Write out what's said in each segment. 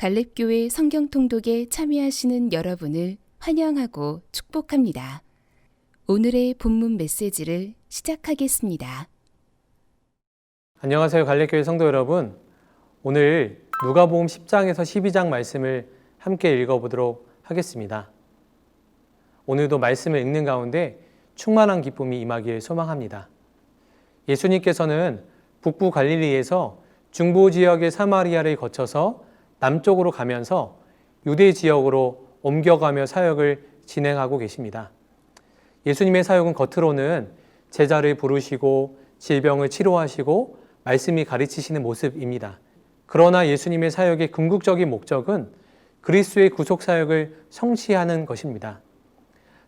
갈렙교회 성경통독에 참여하시는 여러분을 환영하고 축복합니다. 오늘의 본문 메시지를 시작하겠습니다. 안녕하세요. 갈렙교회 성도 여러분. 오늘 누가복음 10장에서 12장 말씀을 함께 읽어보도록 하겠습니다. 오늘도 말씀을 읽는 가운데 충만한 기쁨이 임하길 소망합니다. 예수님께서는 북부 갈릴리에서 중부 지역의 사마리아를 거쳐서 남쪽으로 가면서 유대 지역으로 옮겨가며 사역을 진행하고 계십니다. 예수님의 사역은 겉으로는 제자를 부르시고 질병을 치료하시고 말씀이 가르치시는 모습입니다. 그러나 예수님의 사역의 궁극적인 목적은 그리스도의 구속 사역을 성취하는 것입니다.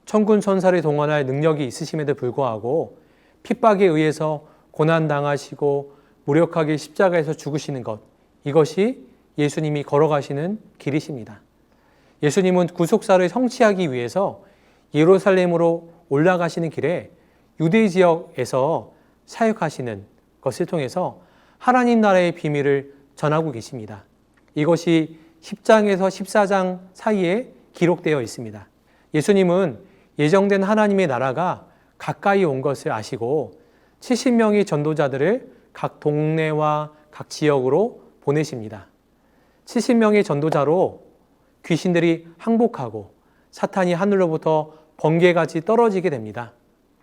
천군 천사를 동원할 능력이 있으심에도 불구하고 핍박에 의해서 고난당하시고 무력하게 십자가에서 죽으시는 것, 이것이 예수님이 걸어가시는 길이십니다. 예수님은 구속사를 성취하기 위해서 예루살렘으로 올라가시는 길에 유대 지역에서 사역하시는 것을 통해서 하나님 나라의 비밀을 전하고 계십니다. 이것이 10장에서 14장 사이에 기록되어 있습니다. 예수님은 예정된 하나님의 나라가 가까이 온 것을 아시고 70명의 전도자들을 각 동네와 각 지역으로 보내십니다. 70명의 전도자로 귀신들이 항복하고 사탄이 하늘로부터 번개같이 떨어지게 됩니다.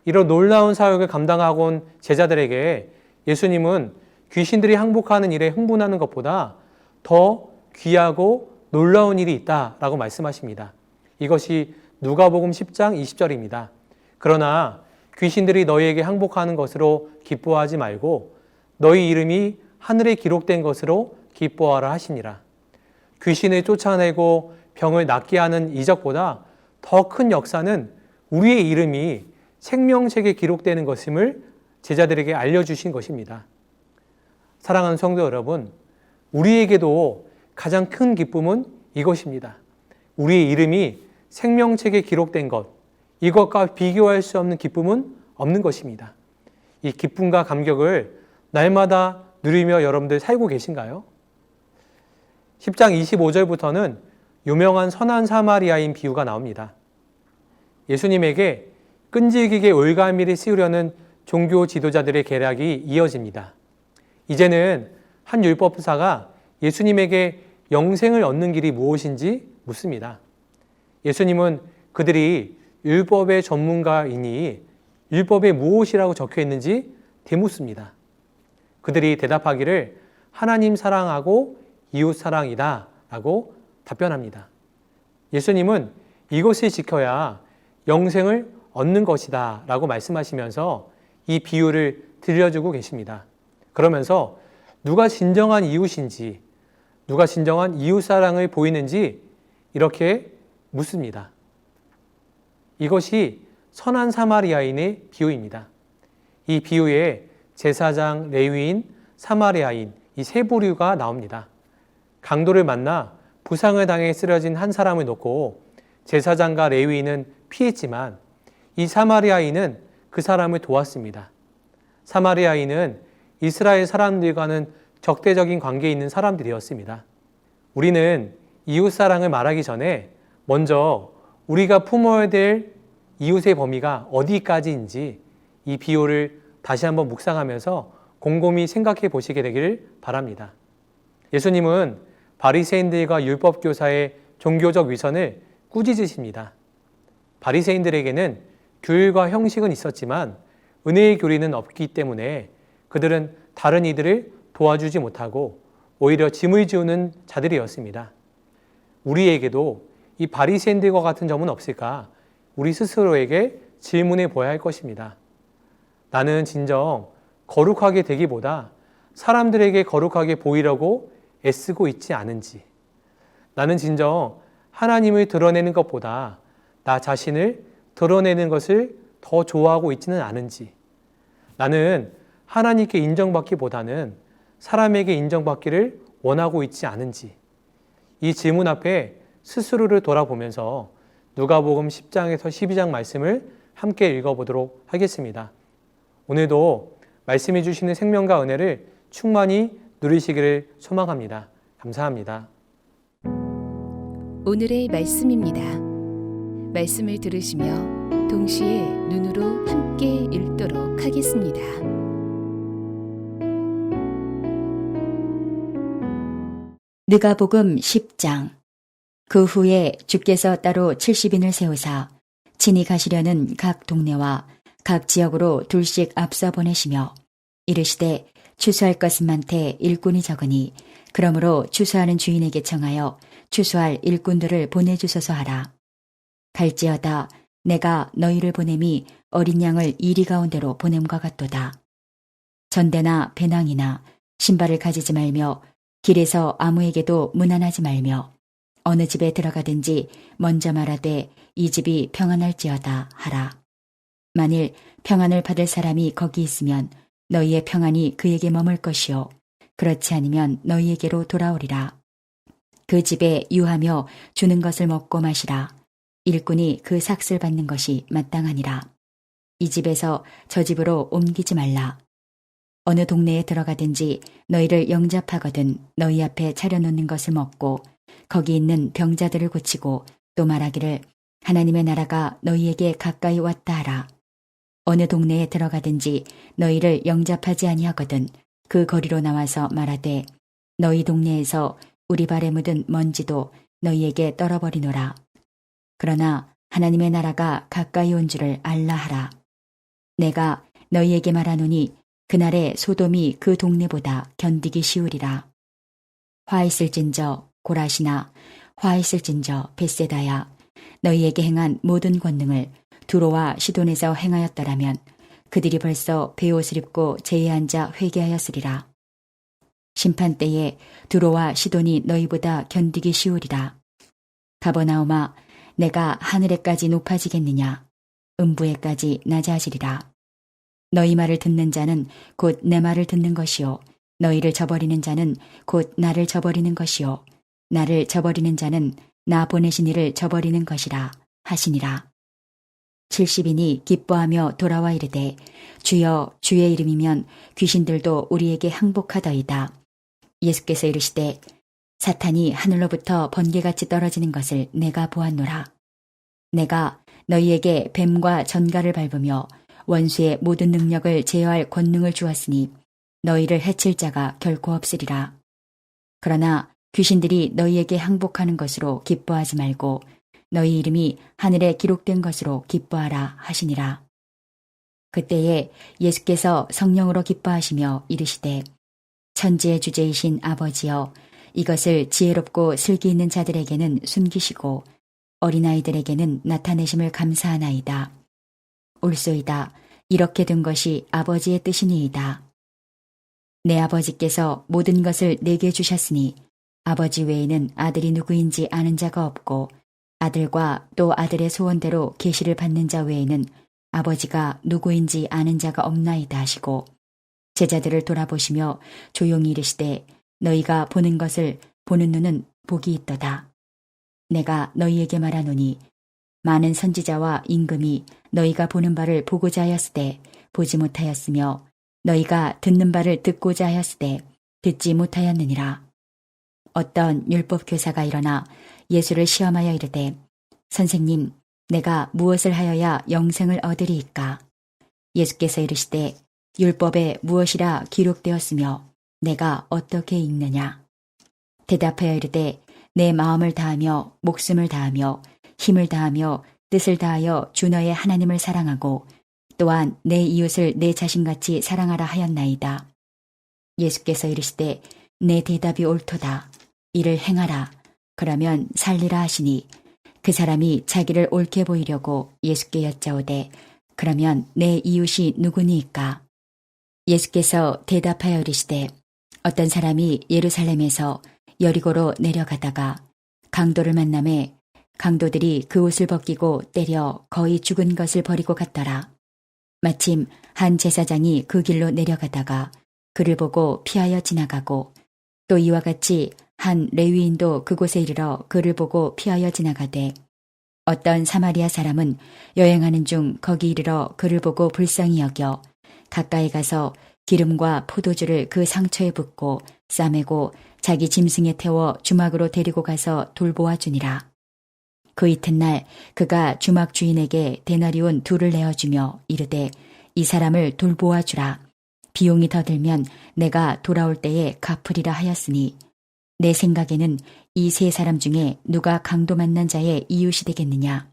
이런 놀라운 사역을 감당하고 온 제자들에게 예수님은 귀신들이 항복하는 일에 흥분하는 것보다 더 귀하고 놀라운 일이 있다라고 말씀하십니다. 이것이 누가복음 10장 20절입니다. 그러나 귀신들이 너희에게 항복하는 것으로 기뻐하지 말고 너희 이름이 하늘에 기록된 것으로 기뻐하라 하시니라. 귀신을 쫓아내고 병을 낫게 하는 이적보다 더 큰 역사는 우리의 이름이 생명책에 기록되는 것임을 제자들에게 알려주신 것입니다. 사랑하는 성도 여러분, 우리에게도 가장 큰 기쁨은 이것입니다. 우리의 이름이 생명책에 기록된 것, 이것과 비교할 수 없는 기쁨은 없는 것입니다. 이 기쁨과 감격을 날마다 누리며 여러분들 살고 계신가요? 10장 25절부터는 유명한 선한 사마리아인 비유가 나옵니다. 예수님에게 끈질기게 올가미를 씌우려는 종교 지도자들의 계략이 이어집니다. 이제는 한 율법사가 예수님에게 영생을 얻는 길이 무엇인지 묻습니다. 예수님은 그들이 율법의 전문가이니 율법에 무엇이라고 적혀 있는지 되묻습니다. 그들이 대답하기를 하나님 사랑하고 이웃 사랑이다 라고 답변합니다. 예수님은 이것을 지켜야 영생을 얻는 것이다 라고 말씀하시면서 이 비유를 들려주고 계십니다. 그러면서 누가 진정한 이웃인지, 누가 진정한 이웃 사랑을 보이는지 이렇게 묻습니다. 이것이 선한 사마리아인의 비유입니다. 이 비유에 제사장, 레위인, 사마리아인 이 세 부류가 나옵니다. 강도를 만나 부상을 당해 쓰러진 한 사람을 놓고 제사장과 레위인은 피했지만 이 사마리아인은 그 사람을 도왔습니다. 사마리아인은 이스라엘 사람들과는 적대적인 관계에 있는 사람들이었습니다. 우리는 이웃사랑을 말하기 전에 먼저 우리가 품어야 될 이웃의 범위가 어디까지인지 이 비유를 다시 한번 묵상하면서 곰곰이 생각해 보시게 되기를 바랍니다. 예수님은 바리새인들과 율법교사의 종교적 위선을 꾸짖으십니다. 바리새인들에게는 규율과 형식은 있었지만 은혜의 교리는 없기 때문에 그들은 다른 이들을 도와주지 못하고 오히려 짐을 지우는 자들이었습니다. 우리에게도 이 바리새인들과 같은 점은 없을까? 우리 스스로에게 질문해 보아야 할 것입니다. 나는 진정 거룩하게 되기보다 사람들에게 거룩하게 보이려고 애쓰고 있지 않은지, 나는 진정 하나님을 드러내는 것보다 나 자신을 드러내는 것을 더 좋아하고 있지는 않은지, 나는 하나님께 인정받기보다는 사람에게 인정받기를 원하고 있지 않은지, 이 질문 앞에 스스로를 돌아보면서 누가복음 10장에서 12장 말씀을 함께 읽어보도록 하겠습니다. 오늘도 말씀해 주시는 생명과 은혜를 충만히 누리시기를 소망합니다. 감사합니다. 오늘의 말씀입니다. 말씀을 들으시며 동시에 눈으로 함께 읽도록 하겠습니다. 느가복음 10장. 그 후에 주께서 따로 70인을 세우사 친히 가시려는 각 동네와 각 지역으로 둘씩 앞서 보내시며 이르시되 추수할 것은 많되 일꾼이 적으니 그러므로 추수하는 주인에게 청하여 추수할 일꾼들을 보내주소서 하라. 갈지어다 내가 너희를 보냄이 어린 양을 이리 가운데로 보냄과 같도다. 전대나 배낭이나 신발을 가지지 말며 길에서 아무에게도 문안하지 말며 어느 집에 들어가든지 먼저 말하되 이 집이 평안할지어다 하라. 만일 평안을 받을 사람이 거기 있으면 너희의 평안이 그에게 머물 것이요 그렇지 않으면 너희에게로 돌아오리라. 그 집에 유하며 주는 것을 먹고 마시라. 일꾼이 그 삭슬 받는 것이 마땅하니라. 이 집에서 저 집으로 옮기지 말라. 어느 동네에 들어가든지 너희를 영접하거든 너희 앞에 차려놓는 것을 먹고 거기 있는 병자들을 고치고 또 말하기를 하나님의 나라가 너희에게 가까이 왔다 하라. 어느 동네에 들어가든지 너희를 영접하지 아니하거든 그 거리로 나와서 말하되 너희 동네에서 우리 발에 묻은 먼지도 너희에게 떨어버리노라. 그러나 하나님의 나라가 가까이 온 줄을 알라 하라. 내가 너희에게 말하노니 그날에 소돔이 그 동네보다 견디기 쉬우리라. 화 있을진저 고라시나 화 있을진저 벳세다야 너희에게 행한 모든 권능을 두로와 시돈에서 행하였더라면 그들이 벌써 베옷을 입고 제에 앉아 회개하였으리라. 심판 때에 두로와 시돈이 너희보다 견디기 쉬우리라. 가버나움아 내가 하늘에까지 높아지겠느냐 음부에까지 낮아지리라. 너희 말을 듣는 자는 곧 내 말을 듣는 것이요 너희를 저버리는 자는 곧 나를 저버리는 것이요 나를 저버리는 자는 나 보내신 이를 저버리는 것이라 하시니라. 70인이 기뻐하며 돌아와 이르되 주여 주의 이름이면 귀신들도 우리에게 항복하더이다. 예수께서 이르시되 사탄이 하늘로부터 번개같이 떨어지는 것을 내가 보았노라. 내가 너희에게 뱀과 전갈을 밟으며 원수의 모든 능력을 제어할 권능을 주었으니 너희를 해칠 자가 결코 없으리라. 그러나 귀신들이 너희에게 항복하는 것으로 기뻐하지 말고 너희 이름이 하늘에 기록된 것으로 기뻐하라 하시니라. 그때에 예수께서 성령으로 기뻐하시며 이르시되 천지의 주제이신 아버지여 이것을 지혜롭고 슬기 있는 자들에게는 숨기시고 어린아이들에게는 나타내심을 감사하나이다. 옳소이다. 이렇게 된 것이 아버지의 뜻이니이다. 내 아버지께서 모든 것을 내게 주셨으니 아버지 외에는 아들이 누구인지 아는 자가 없고 아들과 또 아들의 소원대로 계시를 받는 자 외에는 아버지가 누구인지 아는 자가 없나이다 하시고 제자들을 돌아보시며 조용히 이르시되 너희가 보는 것을 보는 눈은 복이 있도다. 내가 너희에게 말하노니 많은 선지자와 임금이 너희가 보는 바를 보고자 하였으되 보지 못하였으며 너희가 듣는 바를 듣고자 하였으되 듣지 못하였느니라. 어떤 율법 교사가 일어나 예수를 시험하여 이르되 선생님 내가 무엇을 하여야 영생을 얻으리이까? 예수께서 이르시되 율법에 무엇이라 기록되었으며 내가 어떻게 읽느냐? 대답하여 이르되 내 마음을 다하며 목숨을 다하며 힘을 다하며 뜻을 다하여 주 너의 하나님을 사랑하고 또한 내 이웃을 내 자신같이 사랑하라 하였나이다. 예수께서 이르시되 내 대답이 옳도다. 이를 행하라. 그러면 살리라 하시니 그 사람이 자기를 옳게 보이려고 예수께 여짜오되 그러면 내 이웃이 누구니이까? 예수께서 대답하여 이르시되 어떤 사람이 예루살렘에서 여리고로 내려가다가 강도를 만나매 강도들이 그 옷을 벗기고 때려 거의 죽은 것을 버리고 갔더라. 마침 한 제사장이 그 길로 내려가다가 그를 보고 피하여 지나가고 또 이와 같이 한 레위인도 그곳에 이르러 그를 보고 피하여 지나가되 어떤 사마리아 사람은 여행하는 중 거기 이르러 그를 보고 불쌍히 여겨 가까이 가서 기름과 포도주를 그 상처에 붓고 싸매고 자기 짐승에 태워 주막으로 데리고 가서 돌보아 주니라. 그 이튿날 그가 주막 주인에게 데나리온 2를 내어주며 이르되 이 사람을 돌보아 주라. 비용이 더 들면 내가 돌아올 때에 갚으리라 하였으니 내 생각에는 이 3사람 중에 누가 강도 만난 자의 이웃이 되겠느냐.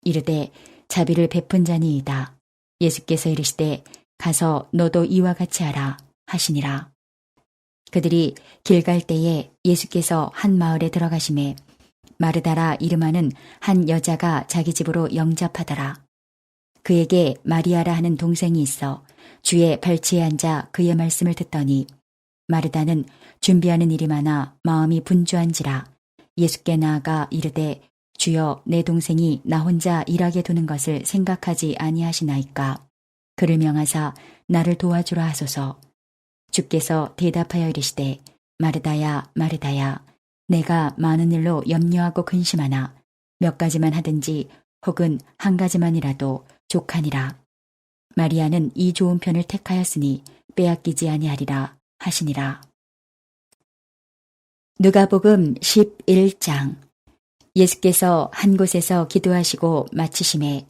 이르되 자비를 베푼 자니이다. 예수께서 이르시되 가서 너도 이와 같이 하라 하시니라. 그들이 길 갈 때에 예수께서 한 마을에 들어가심에 마르다라 이름하는 한 여자가 자기 집으로 영접하더라. 그에게 마리아라 하는 동생이 있어 주의 발치에 앉아 그의 말씀을 듣더니 마르다는 준비하는 일이 많아 마음이 분주한지라 예수께 나아가 이르되 주여 내 동생이 나 혼자 일하게 두는 것을 생각하지 아니하시나이까. 그를 명하사 나를 도와주라 하소서. 주께서 대답하여 이르시되 마르다야 마르다야 내가 많은 일로 염려하고 근심하나 몇 가지만 하든지 혹은 한 가지만이라도 족하니라. 마리아는 이 좋은 편을 택하였으니 빼앗기지 아니하리라 하시니라. 누가복음 11장. 예수께서 한 곳에서 기도하시고 마치심에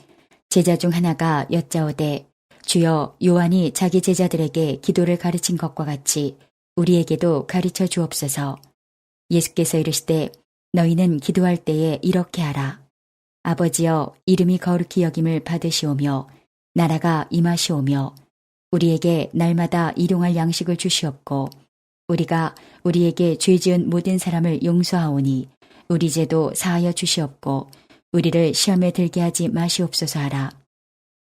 제자 중 하나가 여짜오되 주여 요한이 자기 제자들에게 기도를 가르친 것과 같이 우리에게도 가르쳐 주옵소서. 예수께서 이르시되 너희는 기도할 때에 이렇게 하라. 아버지여 이름이 거룩히 여김을 받으시오며 나라가 임하시오며 우리에게 날마다 일용할 양식을 주시옵고 우리가 우리에게 죄지은 모든 사람을 용서하오니 우리 죄도 사하여 주시옵고 우리를 시험에 들게 하지 마시옵소서 하라.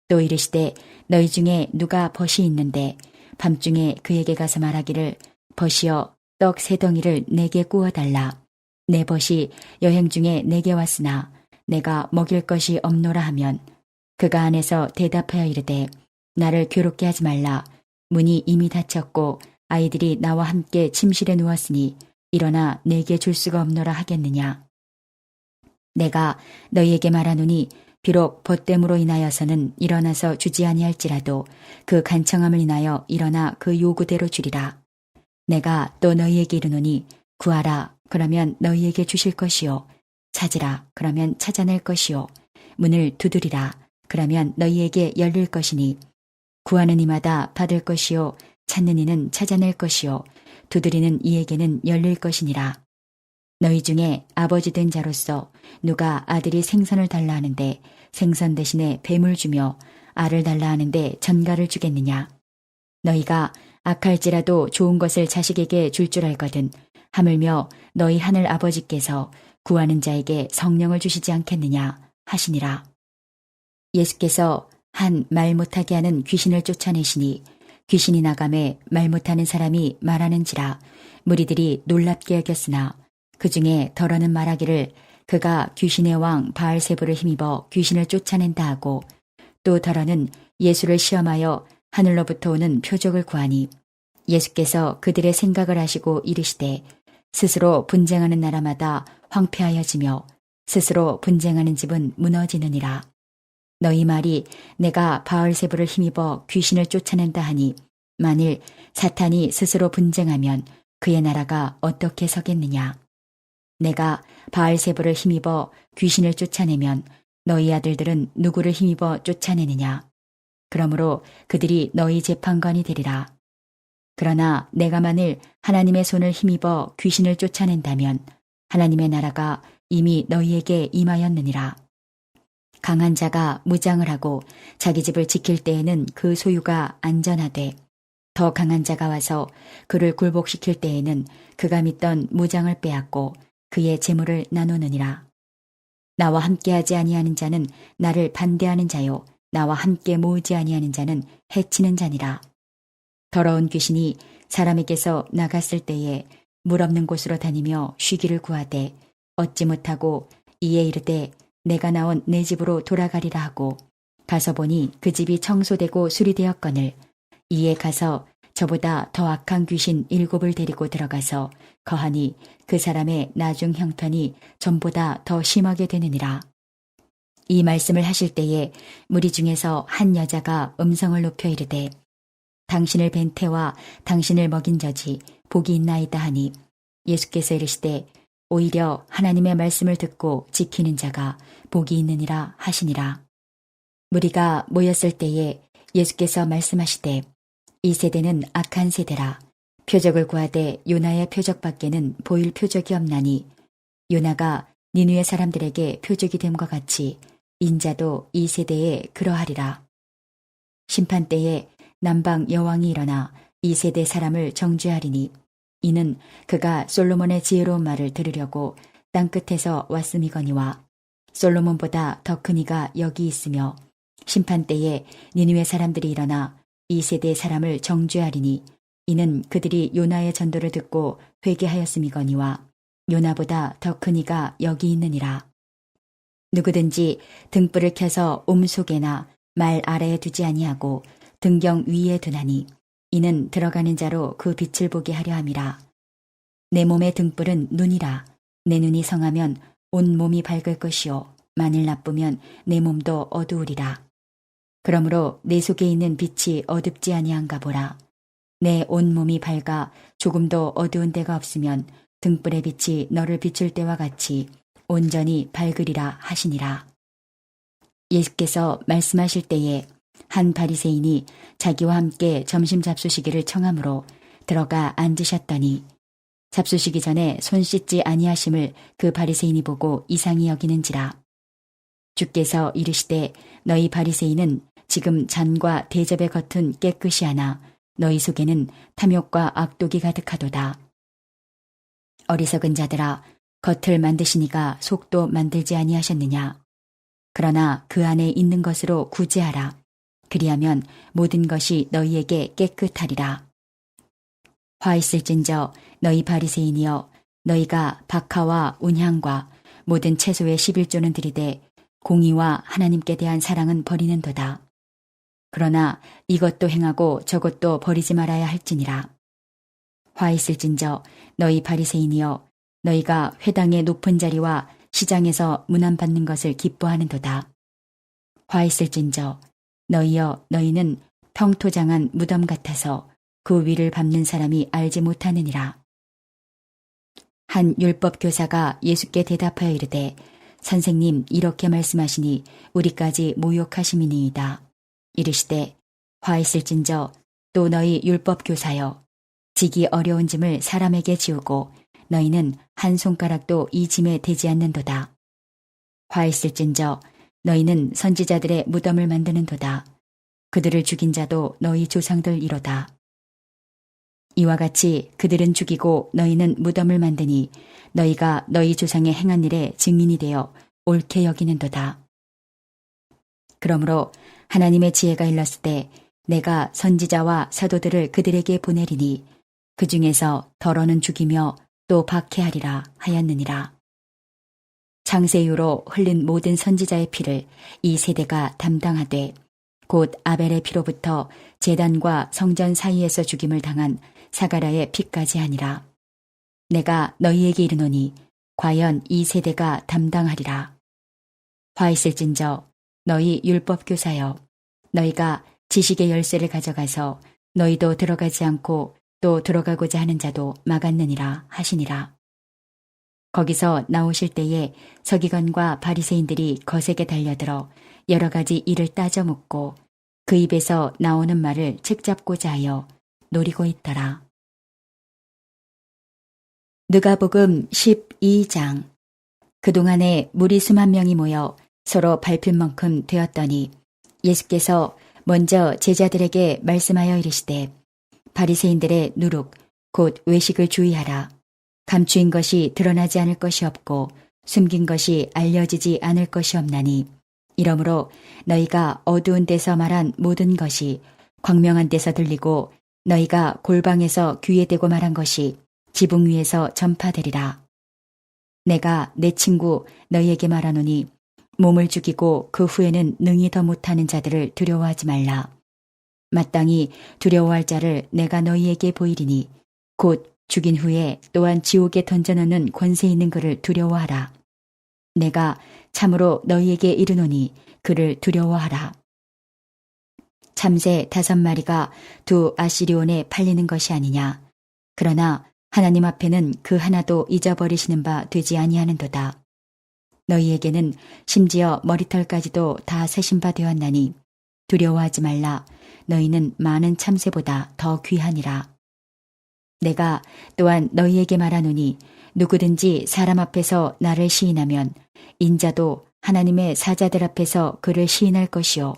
또 이르시되 너희 중에 누가 벗이 있는데 밤중에 그에게 가서 말하기를 벗이여 떡 3덩이를 내게 구워달라. 내 벗이 여행 중에 내게 왔으나 내가 먹일 것이 없노라 하면 그가 안에서 대답하여 이르되 나를 괴롭게 하지 말라. 문이 이미 닫혔고 아이들이 나와 함께 침실에 누웠으니 일어나 내게 줄 수가 없노라 하겠느냐. 내가 너희에게 말하노니 비록 벗됨으로 인하여서는 일어나서 주지 아니할지라도 그 간청함을 인하여 일어나 그 요구대로 주리라. 내가 또 너희에게 이르노니 구하라 그러면 너희에게 주실 것이요 찾으라 그러면 찾아낼 것이요 문을 두드리라 그러면 너희에게 열릴 것이니 구하는 이마다 받을 것이요 찾는 이는 찾아낼 것이요 두드리는 이에게는 열릴 것이니라. 너희 중에 아버지 된 자로서 누가 아들이 생선을 달라 하는데 생선 대신에 뱀을 주며 알을 달라 하는데 전갈을 주겠느냐. 너희가 악할지라도 좋은 것을 자식에게 줄 줄 알거든 하물며 너희 하늘 아버지께서 구하는 자에게 성령을 주시지 않겠느냐 하시니라. 예수께서 한 말 못하게 하는 귀신을 쫓아내시니 귀신이 나감에 말 못하는 사람이 말하는지라 무리들이 놀랍게 여겼으나 그 중에 덜어는 말하기를 그가 귀신의 왕 바알세불을 힘입어 귀신을 쫓아낸다 하고 또 덜어는 예수를 시험하여 하늘로부터 오는 표적을 구하니 예수께서 그들의 생각을 아시고 이르시되 스스로 분쟁하는 나라마다 황폐하여지며 스스로 분쟁하는 집은 무너지느니라. 너희 말이 내가 바알세불을 힘입어 귀신을 쫓아낸다 하니 만일 사탄이 스스로 분쟁하면 그의 나라가 어떻게 서겠느냐. 내가 바알세불을 힘입어 귀신을 쫓아내면 너희 아들들은 누구를 힘입어 쫓아내느냐. 그러므로 그들이 너희 재판관이 되리라. 그러나 내가 만일 하나님의 손을 힘입어 귀신을 쫓아낸다면 하나님의 나라가 이미 너희에게 임하였느니라. 강한 자가 무장을 하고 자기 집을 지킬 때에는 그 소유가 안전하되 더 강한 자가 와서 그를 굴복시킬 때에는 그가 믿던 무장을 빼앗고 그의 재물을 나누느니라. 나와 함께하지 아니하는 자는 나를 반대하는 자요 나와 함께 모으지 아니하는 자는 해치는 자니라. 더러운 귀신이 사람에게서 나갔을 때에 물 없는 곳으로 다니며 쉬기를 구하되 얻지 못하고 이에 이르되 내가 나온 내 집으로 돌아가리라 하고 가서 보니 그 집이 청소되고 수리되었거늘 이에 가서 저보다 더 악한 귀신 7을 데리고 들어가서 거하니 그 사람의 나중 형편이 전보다 더 심하게 되느니라. 이 말씀을 하실 때에 무리 중에서 한 여자가 음성을 높여 이르되 당신을 뵌 태와 당신을 먹인 저지 복이 있나이다 하니 예수께서 이르시되 오히려 하나님의 말씀을 듣고 지키는 자가 복이 있느니라 하시니라. 무리가 모였을 때에 예수께서 말씀하시되 이 세대는 악한 세대라. 표적을 구하되 요나의 표적밖에는 보일 표적이 없나니 요나가 니느웨 사람들에게 표적이 됨과 같이 인자도 이 세대에 그러하리라. 심판 때에 남방 여왕이 일어나 이 세대 사람을 정죄하리니 이는 그가 솔로몬의 지혜로운 말을 들으려고 땅끝에서 왔음이거니와 솔로몬보다 더 큰 이가 여기 있으며 심판 때에 니느웨 사람들이 일어나 이 세대 사람을 정죄하리니 이는 그들이 요나의 전도를 듣고 회개하였음이거니와 요나보다 더 큰 이가 여기 있느니라. 누구든지 등불을 켜서 옴속에나 말 아래에 두지 아니하고 등경 위에 두나니 이는 들어가는 자로 그 빛을 보게 하려 함이라. 내 몸의 등불은 눈이라. 내 눈이 성하면 온 몸이 밝을 것이요 만일 나쁘면 내 몸도 어두우리라. 그러므로 내 속에 있는 빛이 어둡지 아니한가 보라. 내 온 몸이 밝아 조금도 어두운 데가 없으면 등불의 빛이 너를 비출 때와 같이 온전히 밝으리라 하시니라. 예수께서 말씀하실 때에 한 바리새인이 자기와 함께 점심 잡수시기를 청함으로 들어가 앉으셨더니 잡수시기 전에 손 씻지 아니하심을 그 바리새인이 보고 이상히 여기는지라. 주께서 이르시되 너희 바리새인은 지금 잔과 대접의 겉은 깨끗이 하나 너희 속에는 탐욕과 악독이 가득하도다. 어리석은 자들아, 겉을 만드시니가 속도 만들지 아니하셨느냐. 그러나 그 안에 있는 것으로 구제하라. 그리하면 모든 것이 너희에게 깨끗하리라. 화 있을진저 너희 바리새인이여, 너희가 박하와 운향과 모든 채소의 11조는 들이되 공의와 하나님께 대한 사랑은 버리는도다. 그러나 이것도 행하고 저것도 버리지 말아야 할지니라. 화 있을진저 너희 바리새인이여, 너희가 회당의 높은 자리와 시장에서 문안받는 것을 기뻐하는도다. 화 있을진저 너희여, 너희는 평토장한 무덤 같아서 그 위를 밟는 사람이 알지 못하느니라. 한 율법 교사가 예수께 대답하여 이르되 선생님, 이렇게 말씀하시니 우리까지 모욕하심이니이다. 이르시되 화 있을진저 또 너희 율법 교사여, 지기 어려운 짐을 사람에게 지우고 너희는 한 손가락도 이 짐에 대지 않는도다. 화 있을진저 너희는 선지자들의 무덤을 만드는도다. 그들을 죽인 자도 너희 조상들이로다. 이와 같이 그들은 죽이고 너희는 무덤을 만드니 너희가 너희 조상의 행한 일에 증인이 되어 옳게 여기는도다. 그러므로 하나님의 지혜가 일렀을 때 내가 선지자와 사도들을 그들에게 보내리니 그 중에서 덜어는 죽이며 또 박해하리라 하였느니라. 창세 이후로 흘린 모든 선지자의 피를 이 세대가 담당하되 곧 아벨의 피로부터 제단과 성전 사이에서 죽임을 당한 사가랴의 피까지 하니라. 내가 너희에게 이르노니 과연 이 세대가 담당하리라. 화 있을진저 너희 율법 교사여, 너희가 지식의 열쇠를 가져가서 너희도 들어가지 않고 또 들어가고자 하는 자도 막았느니라 하시니라. 거기서 나오실 때에 서기관과 바리새인들이 거세게 달려들어 여러 가지 일을 따져 묻고 그 입에서 나오는 말을 책잡고자 하여 노리고 있더라. 누가복음 12장. 그동안에 무리 수만 명이 모여 서로 밟힐 만큼 되었더니 예수께서 먼저 제자들에게 말씀하여 이르시되 바리새인들의 누룩 곧 외식을 주의하라. 감추인 것이 드러나지 않을 것이 없고 숨긴 것이 알려지지 않을 것이 없나니 이러므로 너희가 어두운 데서 말한 모든 것이 광명한 데서 들리고 너희가 골방에서 귀에 대고 말한 것이 지붕 위에서 전파되리라. 내가 내 친구 너희에게 말하노니 몸을 죽이고 그 후에는 능히 더 못하는 자들을 두려워하지 말라. 마땅히 두려워할 자를 내가 너희에게 보이리니 곧 죽인 후에 또한 지옥에 던져넣는 권세 있는 그를 두려워하라. 내가 참으로 너희에게 이르노니 그를 두려워하라. 참새 5마리가 2 아시리온에 팔리는 것이 아니냐. 그러나 하나님 앞에는 그 하나도 잊어버리시는 바 되지 아니하는도다. 너희에게는 심지어 머리털까지도 다 세신 바 되었나니 두려워하지 말라. 너희는 많은 참새보다 더 귀하니라. 내가 또한 너희에게 말하노니 누구든지 사람 앞에서 나를 시인하면 인자도 하나님의 사자들 앞에서 그를 시인할 것이요.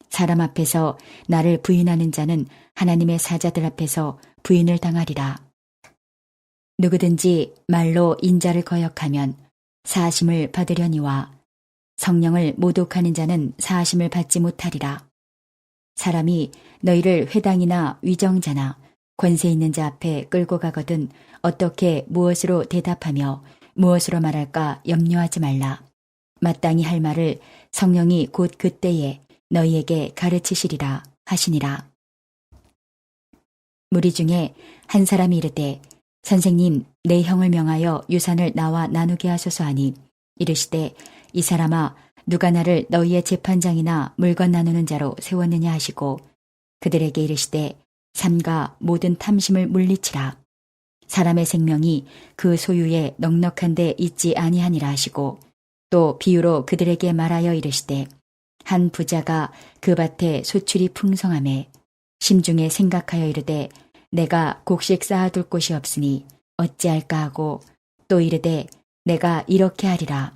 사람 앞에서 나를 부인하는 자는 하나님의 사자들 앞에서 부인을 당하리라. 누구든지 말로 인자를 거역하면 사하심을 받으려니와 성령을 모독하는 자는 사하심을 받지 못하리라. 사람이 너희를 회당이나 위정자나 권세 있는 자 앞에 끌고 가거든 어떻게 무엇으로 대답하며 무엇으로 말할까 염려하지 말라. 마땅히 할 말을 성령이 곧 그때에 너희에게 가르치시리라 하시니라. 무리 중에 한 사람이 이르되 선생님 내 형을 명하여 유산을 나와 나누게 하소서 하니 이르시되 이 사람아 누가 나를 너희의 재판장이나 물건 나누는 자로 세웠느냐 하시고 그들에게 이르시되 삼가 모든 탐심을 물리치라. 사람의 생명이 그 소유에 넉넉한데 있지 아니하니라 하시고 또 비유로 그들에게 말하여 이르시되 한 부자가 그 밭에 소출이 풍성하매 심중에 생각하여 이르되 내가 곡식 쌓아둘 곳이 없으니 어찌할까 하고 또 이르되 내가 이렇게 하리라.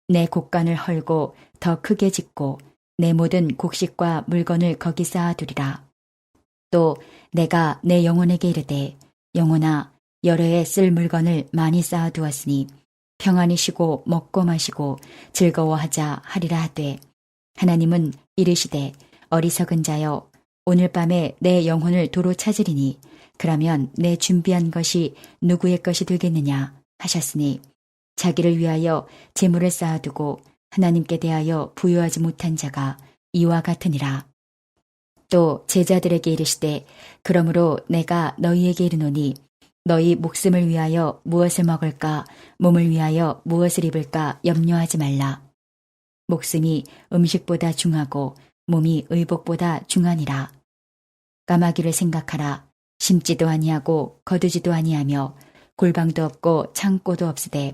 내 곡간을 헐고 더 크게 짓고 내 모든 곡식과 물건을 거기 쌓아두리라. 또 내가 내 영혼에게 이르되 영혼아 여러 해 쓸 물건을 많이 쌓아두었으니 평안히 쉬고 먹고 마시고 즐거워하자 하리라 하되 하나님은 이르시되 어리석은 자여 오늘 밤에 내 영혼을 도로 찾으리니 그러면 내 준비한 것이 누구의 것이 되겠느냐 하셨으니 자기를 위하여 재물을 쌓아두고 하나님께 대하여 부요하지 못한 자가 이와 같으니라. 또 제자들에게 이르시되 그러므로 내가 너희에게 이르노니 너희 목숨을 위하여 무엇을 먹을까 몸을 위하여 무엇을 입을까 염려하지 말라. 목숨이 음식보다 중하고 몸이 의복보다 중하니라. 까마귀를 생각하라. 심지도 아니하고 거두지도 아니하며 골방도 없고 창고도 없으되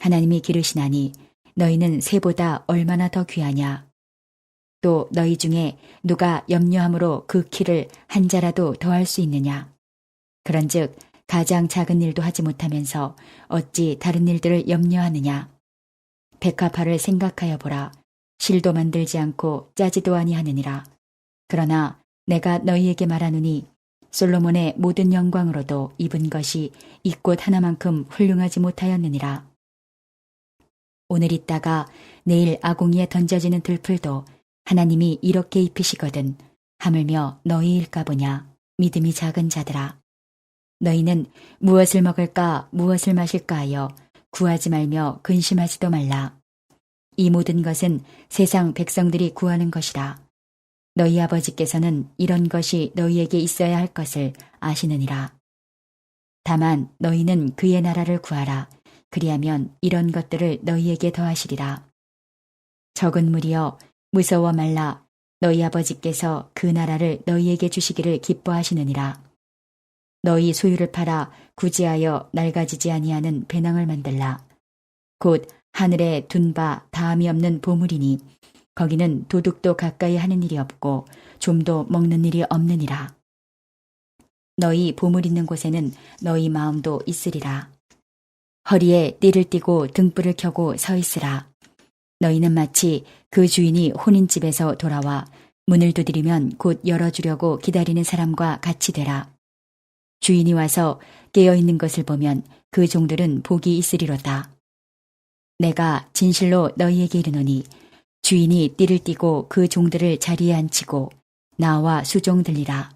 하나님이 기르시나니 너희는 새보다 얼마나 더 귀하냐. 또 너희 중에 누가 염려함으로 그 키를 한 자라도 더할 수 있느냐. 그런즉 가장 작은 일도 하지 못하면서 어찌 다른 일들을 염려하느냐. 백합화를 생각하여 보라. 실도 만들지 않고 짜지도 아니하느니라. 그러나 내가 너희에게 말하노니 솔로몬의 모든 영광으로도 입은 것이 이 꽃 하나만큼 훌륭하지 못하였느니라. 오늘 있다가 내일 아궁이에 던져지는 들풀도 하나님이 이렇게 입히시거든 하물며 너희일까 보냐. 믿음이 작은 자들아. 너희는 무엇을 먹을까 무엇을 마실까 하여 구하지 말며 근심하지도 말라. 이 모든 것은 세상 백성들이 구하는 것이라. 너희 아버지께서는 이런 것이 너희에게 있어야 할 것을 아시느니라. 다만 너희는 그의 나라를 구하라. 그리하면 이런 것들을 너희에게 더하시리라. 적은 무리여 무서워 말라. 너희 아버지께서 그 나라를 너희에게 주시기를 기뻐하시느니라. 너희 소유를 팔아 구제하여 낡아지지 아니하는 배낭을 만들라. 곧 하늘에 둔 바 다함이 없는 보물이니 거기는 도둑도 가까이 하는 일이 없고 좀도 먹는 일이 없느니라. 너희 보물 있는 곳에는 너희 마음도 있으리라. 허리에 띠를 띠고 등불을 켜고 서 있으라. 너희는 마치 그 주인이 혼인집에서 돌아와 문을 두드리면 곧 열어주려고 기다리는 사람과 같이 되라. 주인이 와서 깨어있는 것을 보면 그 종들은 복이 있으리로다. 내가 진실로 너희에게 이르노니 주인이 띠를 띠고 그 종들을 자리에 앉히고 나와 수종들리라.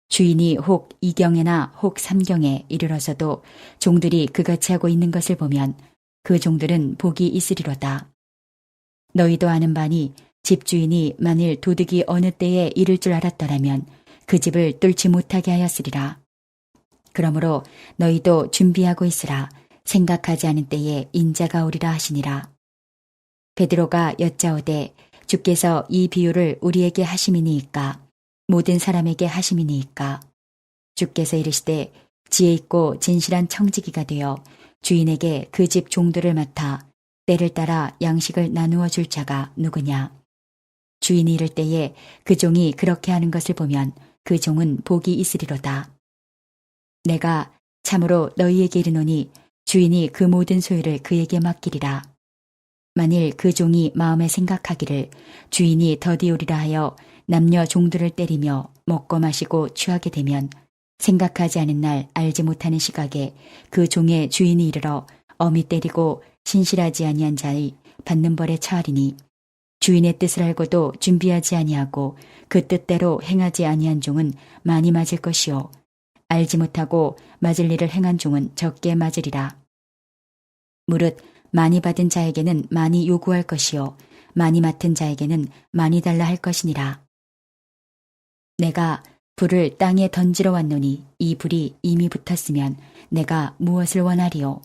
주인이 혹 2경에나 혹 3경에 이르러서도 종들이 그같이 하고 있는 것을 보면 그 종들은 복이 있으리로다. 너희도 아는 바니 집주인이 만일 도둑이 어느 때에 이를 줄 알았더라면 그 집을 뚫지 못하게 하였으리라. 그러므로 너희도 준비하고 있으라. 생각하지 않은 때에 인자가 오리라 하시니라. 베드로가 여짜오되 주께서 이 비유를 우리에게 하심이니이까 모든 사람에게 하심이니이까. 주께서 이르시되 지혜 있고 진실한 청지기가 되어 주인에게 그 집 종들을 맡아 때를 따라 양식을 나누어 줄 자가 누구냐? 주인이 이를 때에 그 종이 그렇게 하는 것을 보면 그 종은 복이 있으리로다. 내가 참으로 너희에게 이르노니 주인이 그 모든 소유를 그에게 맡기리라. 만일 그 종이 마음에 생각하기를 주인이 더디오리라 하여 남녀 종들을 때리며 먹고 마시고 취하게 되면 생각하지 않은 날 알지 못하는 시각에 그 종의 주인이 이르러 엄히 때리고 신실하지 아니한 자의 받는 벌에 처하리니 주인의 뜻을 알고도 준비하지 아니하고 그 뜻대로 행하지 아니한 종은 많이 맞을 것이요 알지 못하고 맞을 일을 행한 종은 적게 맞으리라. 무릇 많이 받은 자에게는 많이 요구할 것이요 많이 맡은 자에게는 많이 달라 할 것이니라. 내가 불을 땅에 던지러 왔노니 이 불이 이미 붙었으면 내가 무엇을 원하리요?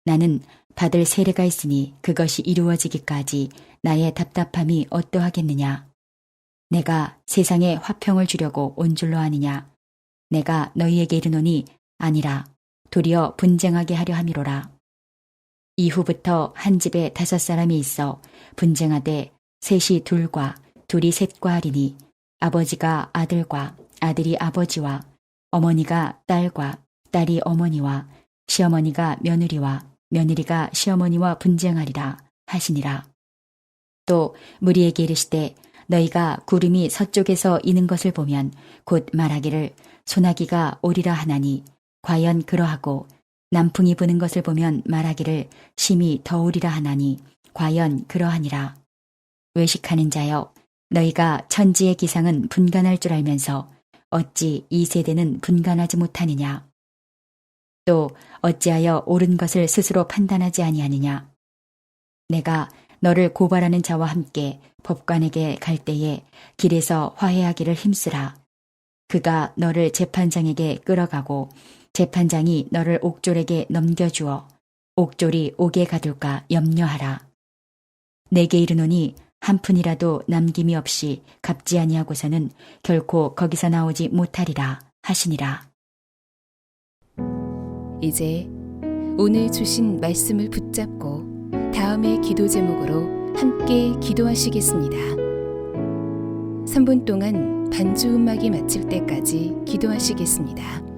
나는 받을 세례가 있으니 그것이 이루어지기까지 나의 답답함이 어떠하겠느냐? 내가 세상에 화평을 주려고 온 줄로 아느냐? 내가 너희에게 이르노니 아니라 도리어 분쟁하게 하려 함이로라. 이후부터 한 집에 5사람이 있어 분쟁하되 셋이 둘과 둘이 셋과 하리니 아버지가 아들과 아들이 아버지와 어머니가 딸과 딸이 어머니와 시어머니가 며느리와 며느리가 시어머니와 분쟁하리라 하시니라. 또 무리에게 이르시되 너희가 구름이 서쪽에서 이는 것을 보면 곧 말하기를 소나기가 오리라 하나니 과연 그러하고 남풍이 부는 것을 보면 말하기를 심히 더우리라 하나니 과연 그러하니라. 외식하는 자여 너희가 천지의 기상은 분간할 줄 알면서 어찌 이 세대는 분간하지 못하느냐. 또 어찌하여 옳은 것을 스스로 판단하지 아니하느냐. 내가 너를 고발하는 자와 함께 법관에게 갈 때에 길에서 화해하기를 힘쓰라. 그가 너를 재판장에게 끌어가고 재판장이 너를 옥졸에게 넘겨주어 옥졸이 옥에 가둘까 염려하라. 내게 이르노니 한 푼이라도 남김이 없이 갚지 아니하고서는 결코 거기서 나오지 못하리라 하시니라. 이제 오늘 주신 말씀을 붙잡고 다음의 기도 제목으로 함께 기도하시겠습니다. 3분 동안 반주 음악이 마칠 때까지 기도하시겠습니다.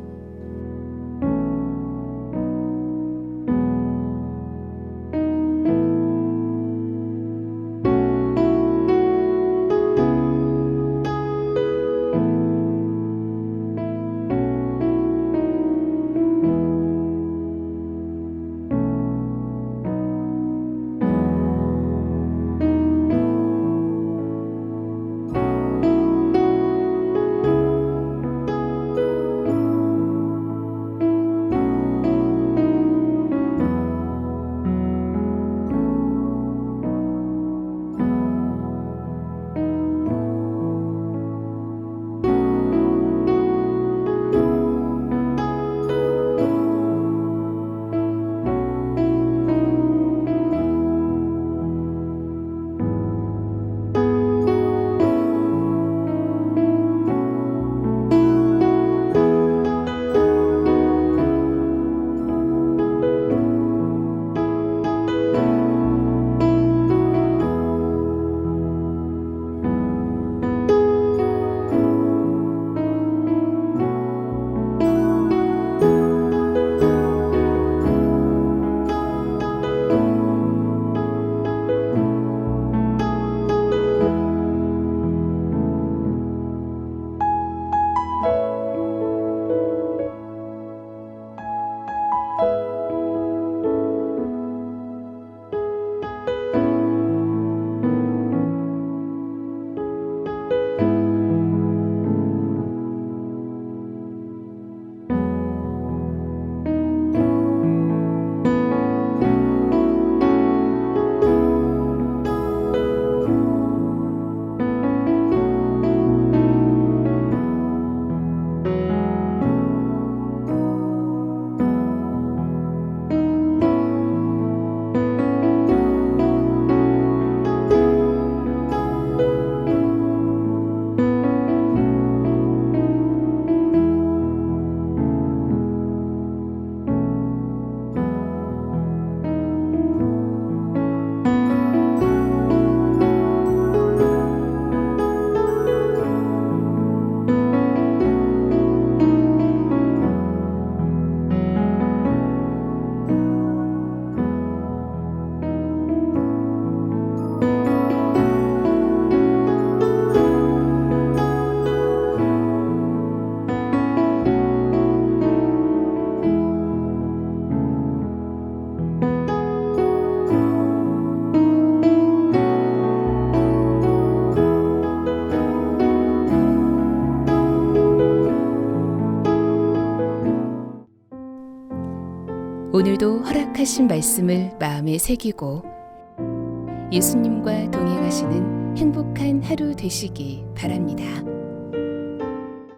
오늘도 허락하신 말씀을 마음에 새기고 예수님과 동행하시는 행복한 하루 되시기 바랍니다.